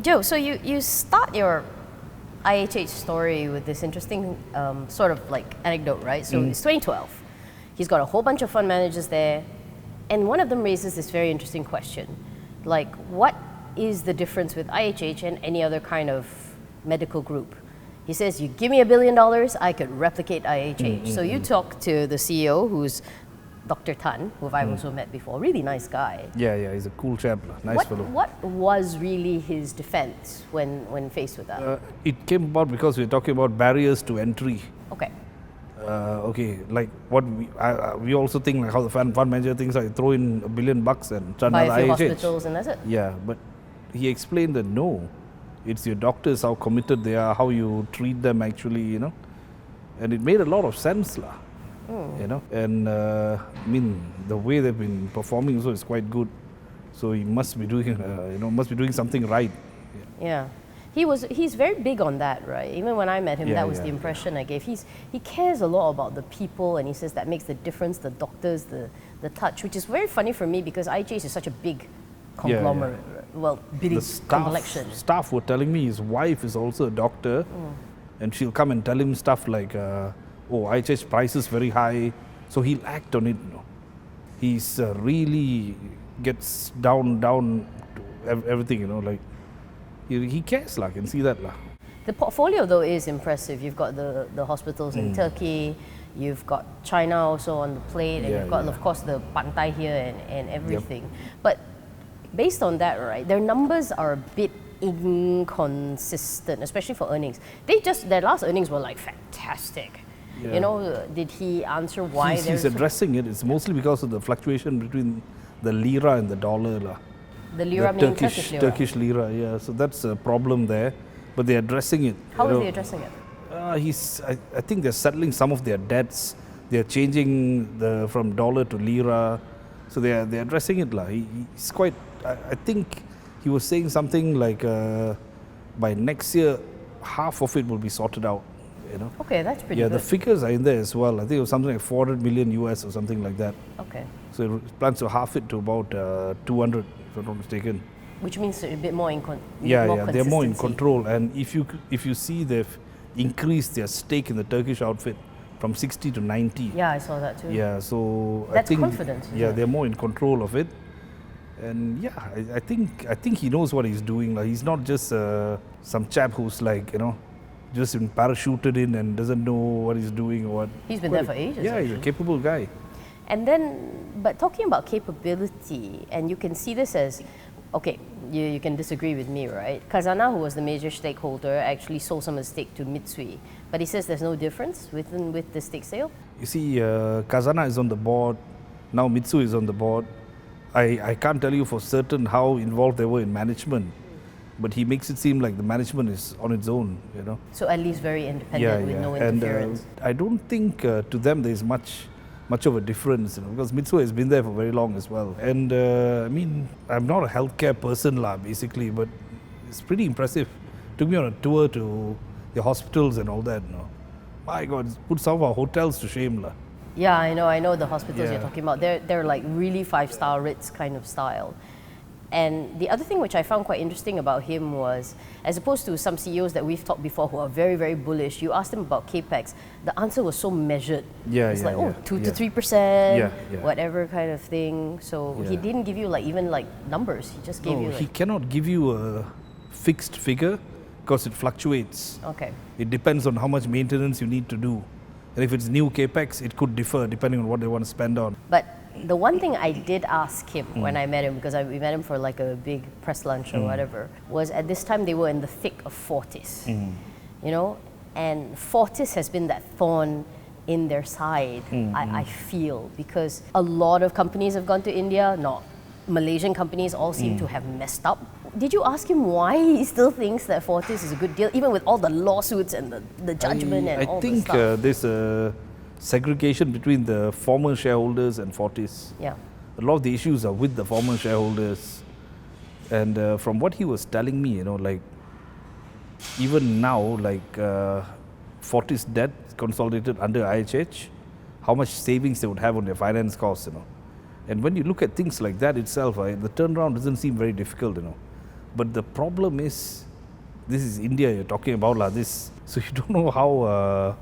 Hey Joe, so you start your IHH story with this interesting sort of like anecdote, right? So it's 2012. He's got a whole bunch of fund managers there, and one of them raises this very interesting question. Like, what is the difference with IHH and any other kind of medical group? He says, you give me $1 billion, I could replicate IHH. So you talk to the CEO, who's Dr. Tan, who I've also met before, really nice guy. Yeah, he's a cool chap, nice fellow. What was really his defense when faced with that? It came about because we're talking about barriers to entry. Okay. Like what we also think like how the fund manager thinks I throw in $1 billion and start Buy another a few IHH. hospitals and that's it. Yeah, but he explained that no, it's your doctors, how committed they are, how you treat them actually, you know. And it made a lot of sense, lah. You know, and I mean the way they've been performing also is quite good. So he must be doing, must be doing something right. Yeah. He's very big on that, right? Even when I met him, that was the impression I gave. He cares a lot about the people, and he says that makes the difference, the doctors, the touch, which is very funny for me because IHH is such a big conglomerate. Well, big complexion. Staff were telling me his wife is also a doctor, and she'll come and tell him stuff like, IHH price is very high, so he'll act on it. You know. He's really gets down to everything, you know, like he cares, I can see that. The portfolio though is impressive. You've got the hospitals in Turkey, you've got China also on the plate, and you've got of course the Pantai here and everything. But based on that, right, their numbers are a bit inconsistent, especially for earnings. Their last earnings were like fantastic. Yeah. You know, did he answer why? He's addressing it. It's mostly because of the fluctuation between the lira and the dollar. The lira meaning Turkish lira? Turkish lira, yeah. So that's a problem there. But they're addressing it. How is he addressing it? I think they're settling some of their debts. They're changing from dollar to lira. So they're addressing it. He's quite, I think he was saying something like by next year, half of it will be sorted out. You know? Okay, that's pretty good. Yeah, the figures are in there as well. I think it was something like 400 million US or something like that. Okay. So it plans to half it to about 200, if I'm not mistaken. Which means a bit more they're more in control. And if you see, they've increased their stake in the Turkish outfit from 60 to 90. Yeah, I saw that too. Yeah, so that's confidence. Yeah, they're more in control of it. And yeah, I think he knows what he's doing. Like, he's not just some chap who's like, you know, just been parachuted in and doesn't know what he's doing or what. He's been there for ages. Yeah, he's a capable guy. And then, but talking about capability, and you can see this as, okay, you can disagree with me, right? Khazanah, who was the major stakeholder, actually sold some of the stake to Mitsui. But he says there's no difference with the stake sale? You see, Khazanah is on the board, now Mitsui is on the board. I can't tell you for certain how involved they were in management, but he makes it seem like the management is on its own, you know. So at least very independent with no interference. And I don't think to them there's much of a difference, you know, because Mitsui has been there for very long as well. And I mean, I'm not a healthcare person, basically, but it's pretty impressive. Took me on a tour to the hospitals and all that, you know. My God, it's put some of our hotels to shame, . Yeah, I know the hospitals you're talking about. They're like really 5-star Ritz kind of style. And the other thing which I found quite interesting about him was, as opposed to some CEOs that we've talked before who are very, very bullish, you asked him about capex, the answer was so measured. It's 2 to 3%, whatever kind of thing. So he didn't give you even numbers. He just gave you he cannot give you a fixed figure because it fluctuates. Okay. It depends on how much maintenance you need to do. And if it's new capex, it could differ depending on what they want to spend on. But the one thing I did ask him when I met him, because we met him for like a big press lunch or whatever, was at this time they were in the thick of Fortis, you know, and Fortis has been that thorn in their side, I feel, because a lot of companies have gone to India, Malaysian companies all seem to have messed up. Did you ask him why he still thinks that Fortis is a good deal, even with all the lawsuits and the judgment and all the stuff? I think there's a segregation between the former shareholders and Fortis. Yeah. A lot of the issues are with the former shareholders. And from what he was telling me, you know, like, even now, like, Fortis debt consolidated under IHH, how much savings they would have on their finance costs, you know. And when you look at things like that itself, the turnaround doesn't seem very difficult, you know. But the problem is, this is India you're talking about, lah. So you don't know how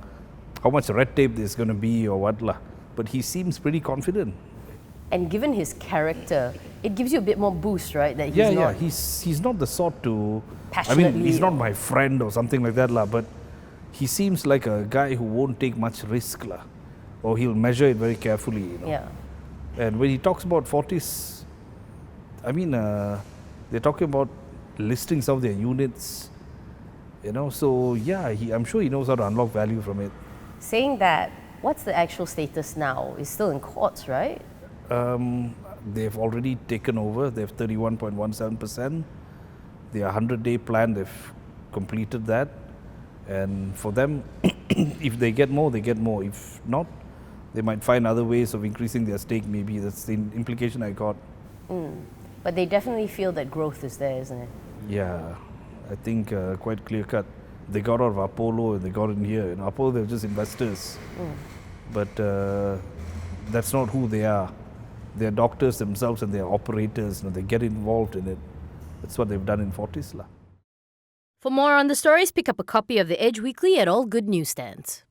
much red tape there's going to be or what, lah. But he seems pretty confident. And given his character, it gives you a bit more boost, right? That He's not the sort to. Passionately, he's not my friend or something like that, lah. But he seems like a guy who won't take much risk, lah, or he'll measure it very carefully. Yeah. And when he talks about Fortis, they're talking about listing some of their units. So yeah, I'm sure he knows how to unlock value from it. Saying that, what's the actual status now? It's still in courts, right? They've already taken over. They have 31.17%. Their 100-day plan, they've completed that. And for them, if they get more, they get more. If not, they might find other ways of increasing their stake, maybe. That's the implication I got. But they definitely feel that growth is there, isn't it? Yeah, I think quite clear-cut. They got out of Apollo and they got in here. In Apollo, they're just investors. But that's not who they are. They're doctors themselves and they're operators. They get involved in it. That's what they've done in Fortis. For more on the stories, pick up a copy of The Edge Weekly at all good newsstands.